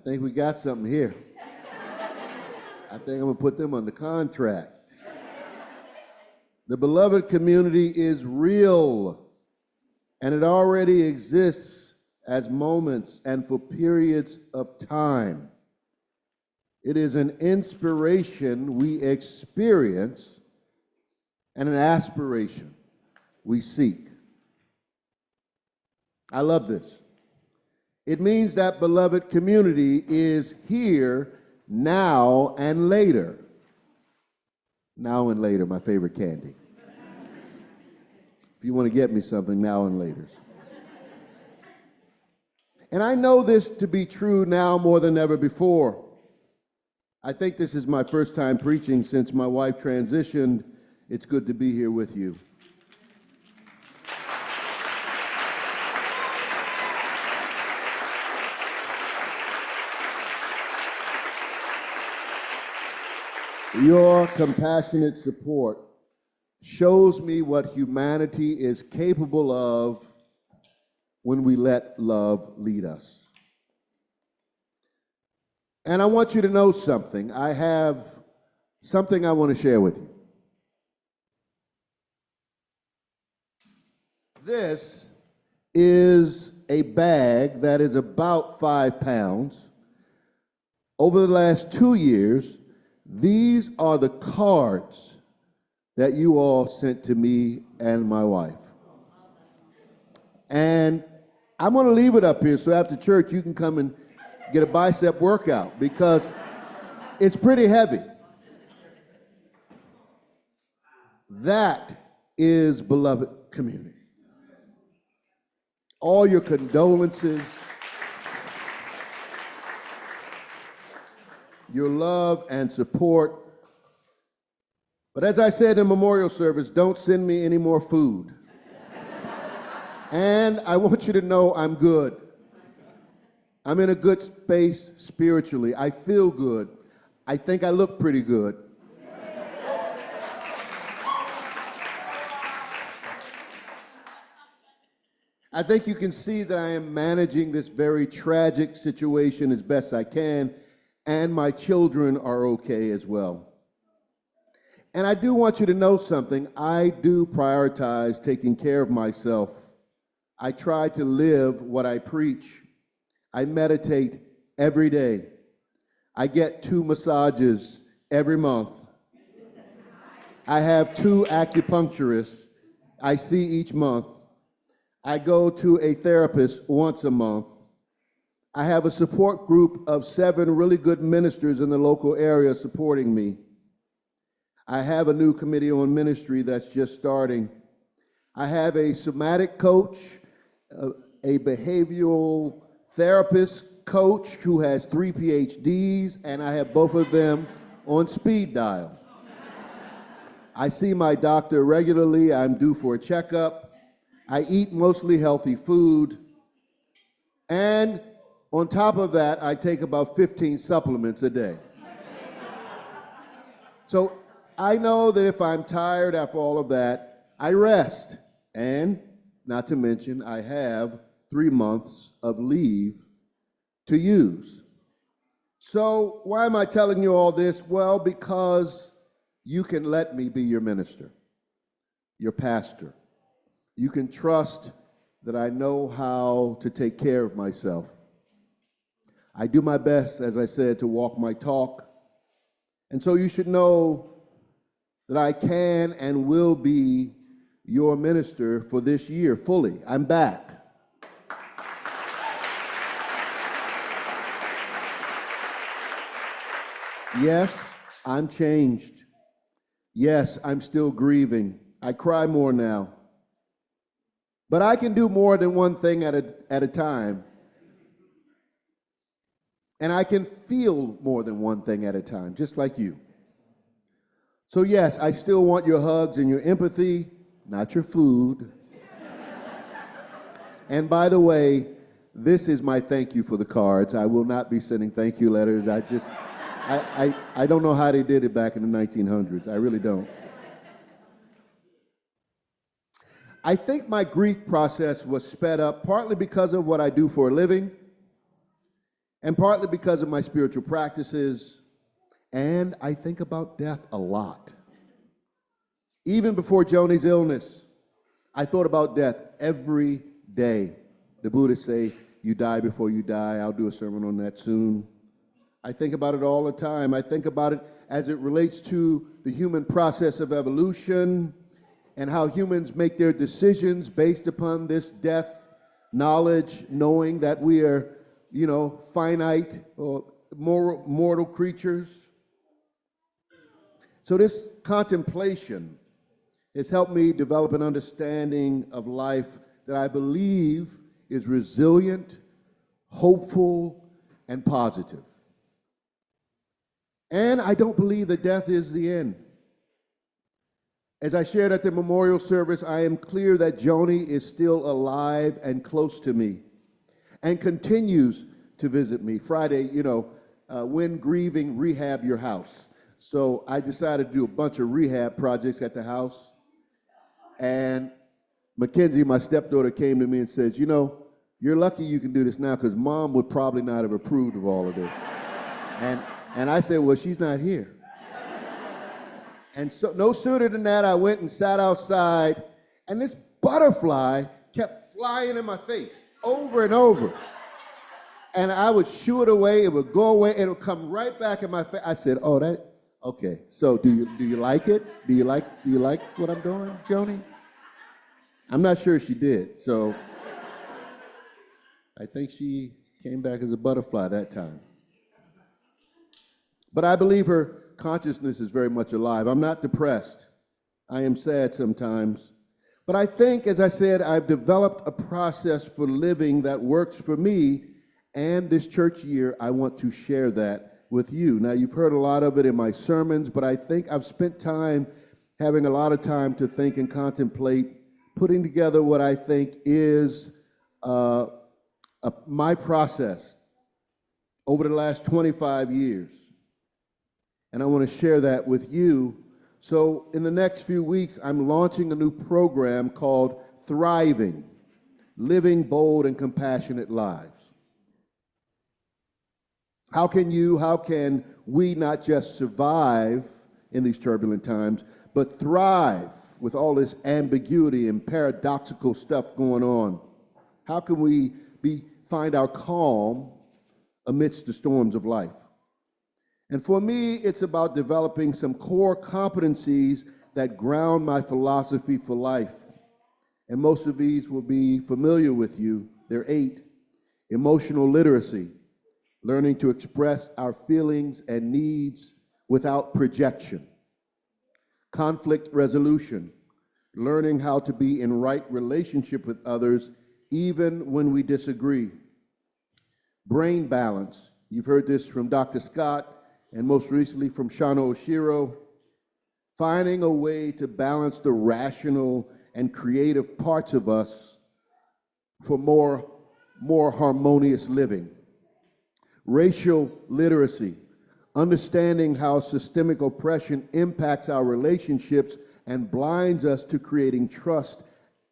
think we got something here. I think I'm gonna put them under contract. The beloved community is real, and it already exists as moments and for periods of time. It is an inspiration we experience and an aspiration we seek. I love this. It means that beloved community is here now and later. Now and later, my favorite candy. If you want to get me something, now and later. And I know this to be true now more than ever before. I think this is my first time preaching since my wife transitioned. It's good to be here with you. Your compassionate support shows me what humanity is capable of when we let love lead us. And I want you to know something. I have something I want to share with you. This is a bag that is about 5 pounds. Over the last 2 years, these are the cards that you all sent to me and my wife. And I'm going to leave it up here so after church you can come and get a bicep workout because it's pretty heavy. That is beloved community. All your condolences, your love and support. But as I said in memorial service, don't send me any more food. And I want you to know I'm good. I'm in a good space spiritually. I feel good. I think I look pretty good. I think you can see that I am managing this very tragic situation as best I can, and my children are okay as well. And I do want you to know something. I do prioritize taking care of myself. I try to live what I preach. I meditate every day. I get 2 massages every month. I have 2 acupuncturists I see each month. I go to a therapist once a month. I have a support group of 7 really good ministers in the local area supporting me. I have a new committee on ministry that's just starting. I have a somatic coach, a behavioral therapist coach who has 3 PhDs, and I have both of them on speed dial. I see my doctor regularly. I'm due for a checkup. I eat mostly healthy food. And on top of that, I take about 15 supplements a day. So I know that if I'm tired after all of that, I rest. And not to mention, I have 3 months of leave to use. So why am I telling you all this? Well, because you can let me be your minister, your pastor. You can trust that I know how to take care of myself. I do my best, as I said, to walk my talk. And so you should know that I can and will be your minister for this year fully. I'm back. Yes, I'm changed. Yes, I'm still grieving. I cry more now. But I can do more than one thing at a time. And I can feel more than one thing at a time, just like you. So yes, I still want your hugs and your empathy, not your food. And by the way, this is my thank you for the cards. I will not be sending thank you letters. I don't know how they did it back in the 1900s. I really don't. I think my grief process was sped up partly because of what I do for a living and partly because of my spiritual practices, and I think about death a lot. Even before Joni's illness, I thought about death every day. The Buddhists say, you die before you die. I'll do a sermon on that soon. I think about it all the time. I think about it as it relates to the human process of evolution and how humans make their decisions based upon this death knowledge, knowing that we are, finite or mortal creatures. So this contemplation has helped me develop an understanding of life that I believe is resilient, hopeful, and positive. And I don't believe that death is the end. As I shared at the memorial service, I am clear that Joni is still alive and close to me and continues to visit me. Friday, when grieving, rehab your house. So I decided to do a bunch of rehab projects at the house. And Mackenzie, my stepdaughter, came to me and says, you're lucky you can do this now because Mom would probably not have approved of all of this. And I said, well, she's not here. And so no sooner than that, I went and sat outside, and this butterfly kept flying in my face over and over. And I would shoo it away, it would go away, and it would come right back in my face. I said, okay. So do you like it? Do you like what I'm doing, Joni? I'm not sure she did, so I think she came back as a butterfly that time. But I believe her consciousness is very much alive. I'm not depressed. I am sad sometimes. But I think, as I said, I've developed a process for living that works for me, and this church year, I want to share that with you. Now, you've heard a lot of it in my sermons, but I think I've spent time having a lot of time to think and contemplate, putting together what I think is my process over the last 25 years. And I want to share that with you. So in the next few weeks, I'm launching a new program called Thriving, Living Bold and Compassionate Lives. How can we not just survive in these turbulent times, but thrive with all this ambiguity and paradoxical stuff going on? How can we find our calm amidst the storms of life? And for me, it's about developing some core competencies that ground my philosophy for life. And most of these will be familiar with you. There are 8. Emotional literacy, learning to express our feelings and needs without projection. Conflict resolution, learning how to be in right relationship with others even when we disagree. Brain balance, you've heard this from Dr. Scott, and most recently from Shana Oshiro, finding a way to balance the rational and creative parts of us for more harmonious living. Racial literacy, understanding how systemic oppression impacts our relationships and blinds us to creating trust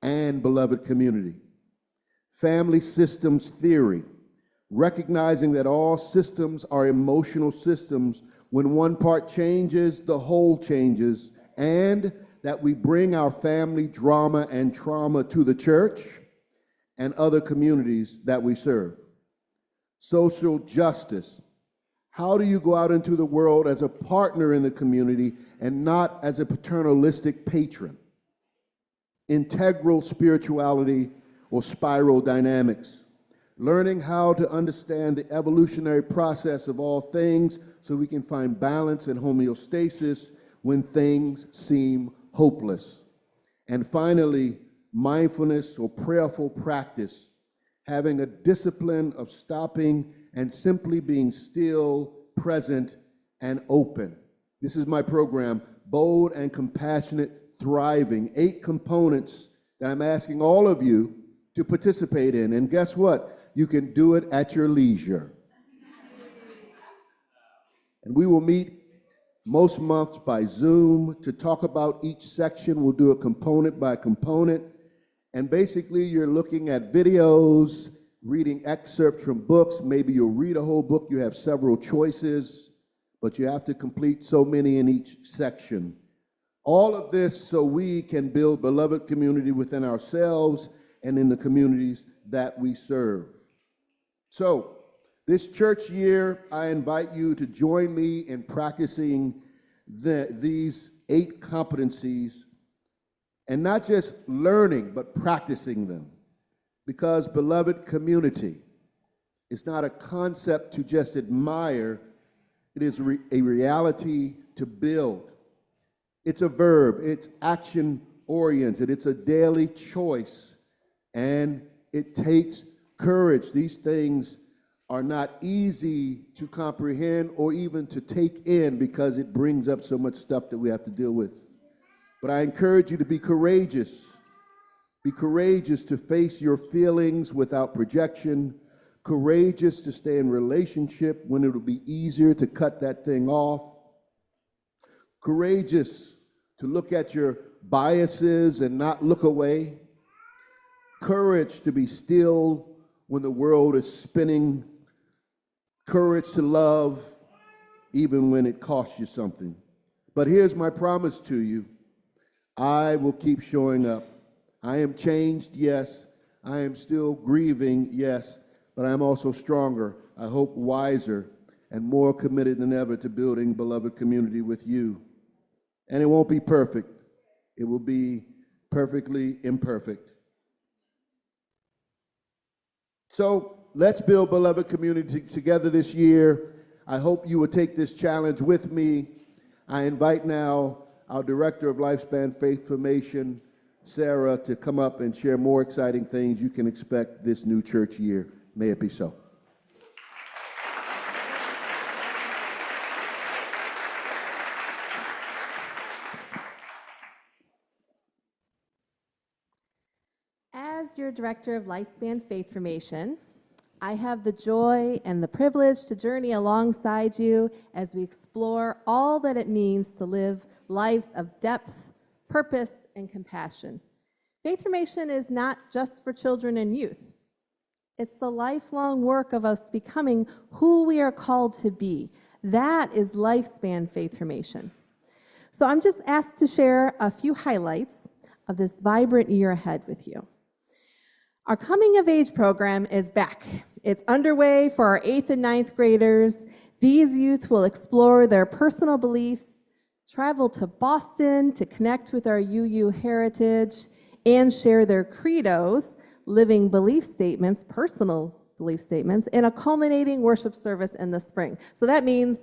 and beloved community. Family systems theory, recognizing that all systems are emotional systems. When one part changes, the whole changes, and that we bring our family drama and trauma to the church and other communities that we serve. Social justice. How do you go out into the world as a partner in the community and not as a paternalistic patron? Integral spirituality or spiral dynamics. Learning how to understand the evolutionary process of all things so we can find balance and homeostasis when things seem hopeless. And finally, mindfulness or prayerful practice, having a discipline of stopping and simply being still, present, and open. This is my program, Bold and Compassionate Thriving. 8 components that I'm asking all of you to participate in. And guess what? You can do it at your leisure. And we will meet most months by Zoom to talk about each section. We'll do it component by component. And basically, you're looking at videos reading excerpts from books. Maybe you'll read a whole book. You have several choices, but you have to complete so many in each section. All of this so we can build beloved community within ourselves and in the communities that we serve. So, this church year, I invite you to join me in practicing these 8 competencies, and not just learning, but practicing them. Because, beloved community, it's not a concept to just admire, it is a reality to build. It's a verb, it's action-oriented, it's a daily choice, and it takes courage. These things are not easy to comprehend or even to take in because it brings up so much stuff that we have to deal with. But I encourage you to be courageous. Be courageous to face your feelings without projection, courageous to stay in relationship when it'll be easier to cut that thing off, courageous to look at your biases and not look away, courage to be still when the world is spinning, courage to love even when it costs you something. But here's my promise to you. I will keep showing up. I am changed, yes. I am still grieving, yes. But I'm also stronger, I hope wiser, and more committed than ever to building beloved community with you. And it won't be perfect. It will be perfectly imperfect. So let's build beloved community together this year. I hope you will take this challenge with me. I invite now our Director of Lifespan Faith Formation, Sarah, to come up and share more exciting things you can expect this new church year. May it be so. As your Director of Lifespan Faith Formation, I have the joy and the privilege to journey alongside you as we explore all that it means to live lives of depth, purpose, and compassion. Faith formation is not just for children and youth. It's the lifelong work of us becoming who we are called to be. That is lifespan faith formation. So I'm just asked to share a few highlights of this vibrant year ahead with you. Our Coming of Age program is back. It's underway for our 8th and 9th graders. These youth will explore their personal beliefs, travel to Boston to connect with our UU heritage, and share their credos, living belief statements, personal belief statements, in a culminating worship service in the spring. So that means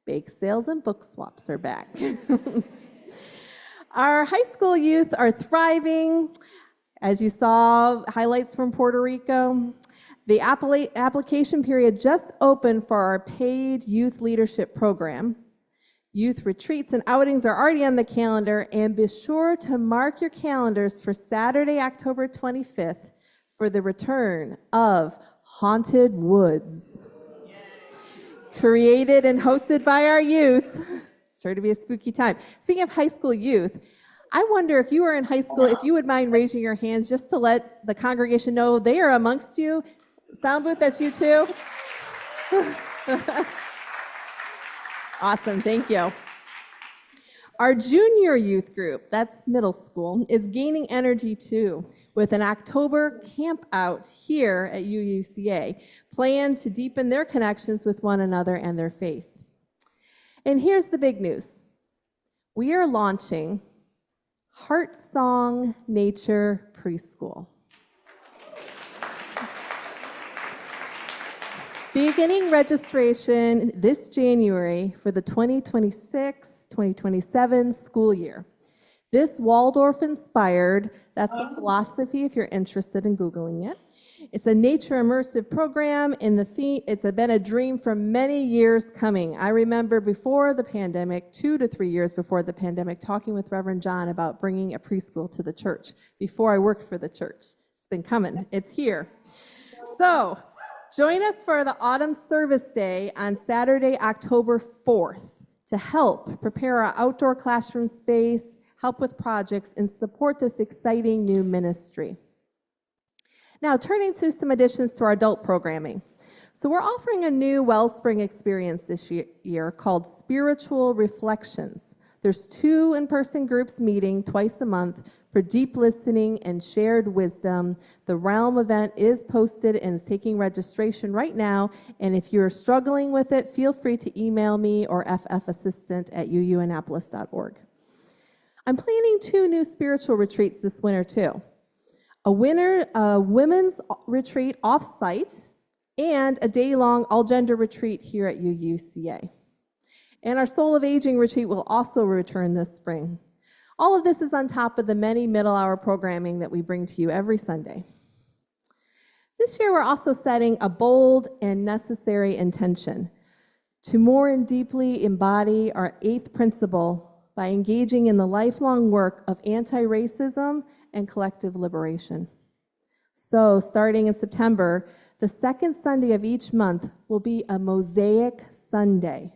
bake sales and book swaps are back. Our high school youth are thriving. As you saw, highlights from Puerto Rico. The application period just opened for our paid youth leadership program. Youth retreats and outings are already on the calendar, and be sure to mark your calendars for Saturday, October 25th for the return of Haunted Woods. Created and hosted by our youth. Sure to be a spooky time. Speaking of high school youth, I wonder if you were in high school, if you would mind raising your hands just to let the congregation know they are amongst you. Sound booth, that's you too? Awesome, thank you. Our junior youth group, that's middle school, is gaining energy too, with an October camp out here at UUCA, planned to deepen their connections with one another and their faith. And here's the big news. We are launching Heart Song Nature Preschool. Beginning registration this January for the 2026-2027 school year. This Waldorf-inspired, that's a philosophy if you're interested in Googling it. It's a nature immersive program, and it's been a dream for many years coming. I remember before the pandemic, 2 to 3 years before the pandemic, talking with Reverend John about bringing a preschool to the church before I worked for the church. It's been coming, it's here. So, join us for the Autumn Service Day on Saturday, October 4th to help prepare our outdoor classroom space, help with projects, and support this exciting new ministry. Now, turning to some additions to our adult programming. So we're offering a new Wellspring experience this year called Spiritual Reflections. There's 2 in-person groups meeting twice a month for deep listening and shared wisdom. The Realm event is posted and is taking registration right now, and if you're struggling with it, feel free to email me or ffassistant@uuannapolis.org. I'm planning 2 new spiritual retreats this winter too. A women's retreat off-site and a day-long all-gender retreat here at UUCA. And our Soul of Aging retreat will also return this spring. All of this is on top of the many middle-hour programming that we bring to you every Sunday. This year, we're also setting a bold and necessary intention to more and deeply embody our 8th principle by engaging in the lifelong work of anti-racism and collective liberation. So, starting in September, the 2nd Sunday of each month will be a Mosaic Sunday.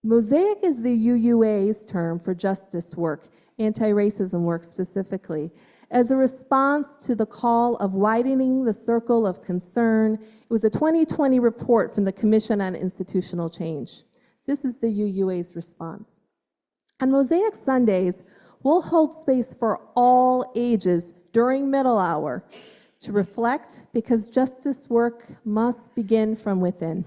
Mosaic is the UUA's term for justice work, anti-racism work specifically, as a response to the call of widening the circle of concern. It was a 2020 report from the Commission on Institutional Change. This is the UUA's response. On Mosaic Sundays, we'll hold space for all ages during middle hour to reflect, because justice work must begin from within.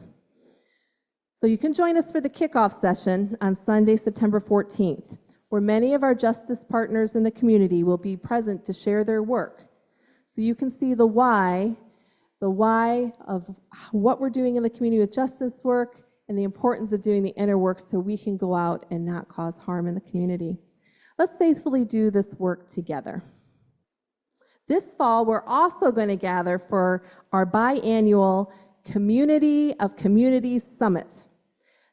So you can join us for the kickoff session on Sunday, September 14th, where many of our justice partners in the community will be present to share their work. So you can see the why of what we're doing in the community with justice work and the importance of doing the inner work so we can go out and not cause harm in the community. Let's faithfully do this work together. This fall, we're also going to gather for our biannual Community of Communities Summit.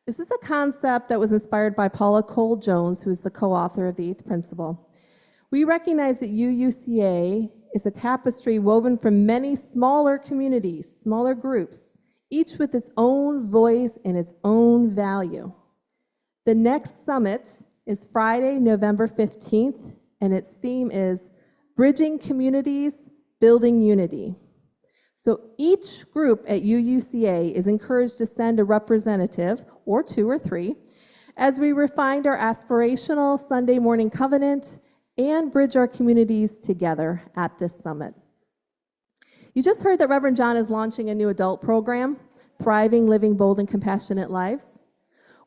This is a concept that was inspired by Paula Cole Jones, who is the co-author of the 8th Principle. We recognize that UUCA is a tapestry woven from many smaller communities, smaller groups, each with its own voice and its own value. The next summit is Friday, November 15th, and its theme is Bridging Communities, Building Unity. So each group at UUCA is encouraged to send a representative, or 2 or 3, as we refined our aspirational Sunday morning covenant and bridge our communities together at this summit. You just heard that Reverend John is launching a new adult program, Thriving, Living Bold and Compassionate Lives.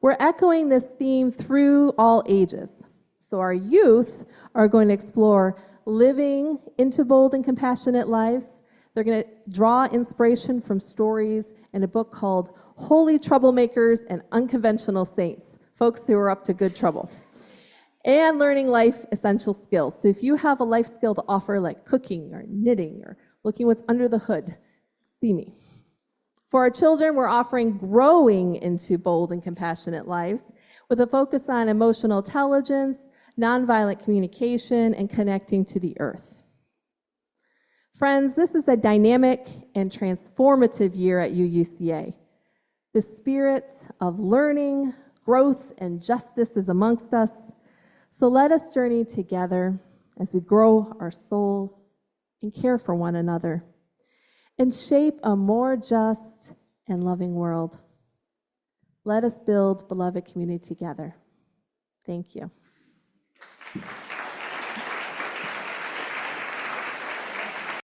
We're echoing this theme through all ages. So our youth are going to explore living into bold and compassionate lives. They're going to draw inspiration from stories in a book called Holy Troublemakers and Unconventional Saints, folks who are up to good trouble, and learning life essential skills. So if you have a life skill to offer, like cooking or knitting or looking what's under the hood, see me. For our children, we're offering Growing into Bold and Compassionate Lives with a focus on emotional intelligence, nonviolent communication, and connecting to the earth. Friends, this is a dynamic and transformative year at UUCA. The spirit of learning, growth, and justice is amongst us. So let us journey together as we grow our souls and care for one another and shape a more just and loving world. Let us build beloved community together. Thank you.